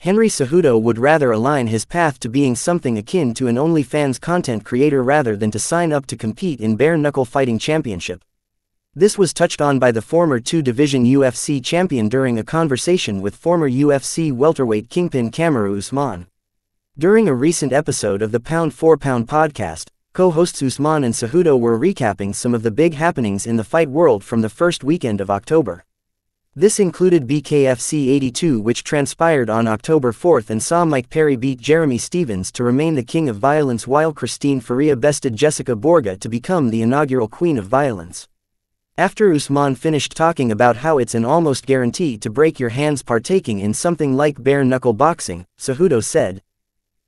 Henry Cejudo would rather align his path to being something akin to an OnlyFans content creator rather than to sign up to compete in Bare Knuckle Fighting Championship. This was touched on by the former two-division UFC champion during a conversation with former UFC welterweight kingpin Kamaru Usman. During a recent episode of the Pound for Pound podcast, co-hosts Usman and Cejudo were recapping some of the big happenings in the fight world from the first weekend of October. This included BKFC 82, which transpired on October 4th and saw Mike Perry beat Jeremy Stephens to remain the king of violence, while Christine Ferea bested Jessica Borga to become the inaugural queen of violence. After Usman finished talking about how it's an almost guarantee to break your hands partaking in something like bare knuckle boxing, Cejudo said,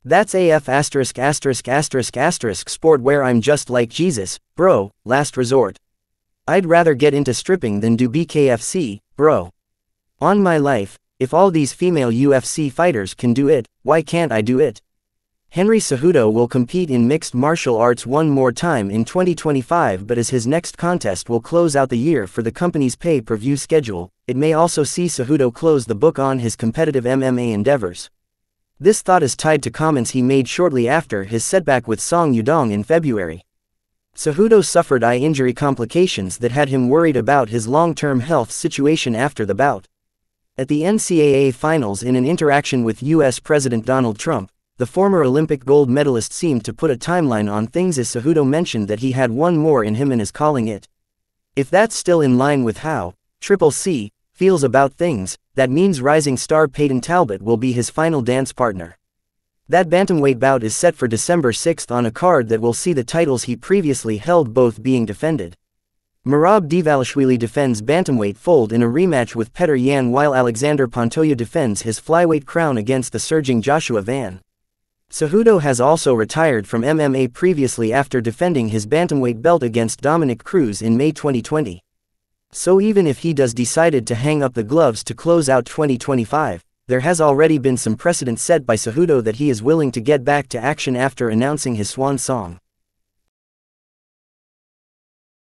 "That's AF ***** sport where I'm just like Jesus, bro, last resort. I'd rather get into stripping than do BKFC, bro. On my life, if all these female UFC fighters can do it, why can't I do it?" Henry Cejudo will compete in mixed martial arts one more time in 2025, but as his next contest will close out the year for the company's pay-per-view schedule, it may also see Cejudo close the book on his competitive MMA endeavors. This thought is tied to comments he made shortly after his setback with Song Yudong in February. Cejudo suffered eye injury complications that had him worried about his long-term health situation after the bout. At the NCAA finals, in an interaction with U.S. President Donald Trump, the former Olympic gold medalist seemed to put a timeline on things as Cejudo mentioned that he had one more in him and is calling it. If that's still in line with how Triple C feels about things, that means rising star Peyton Talbot will be his final dance partner. That bantamweight bout is set for December 6th on a card that will see the titles he previously held both being defended. Merab Dvalishvili defends bantamweight fold in a rematch with Petr Yan, while Alexander Pantoja defends his flyweight crown against the surging Joshua Van. Cejudo has also retired from MMA previously after defending his bantamweight belt against Dominic Cruz in May 2020. So even if he does decided to hang up the gloves to close out 2025, there has already been some precedent set by Cejudo that he is willing to get back to action after announcing his swan song.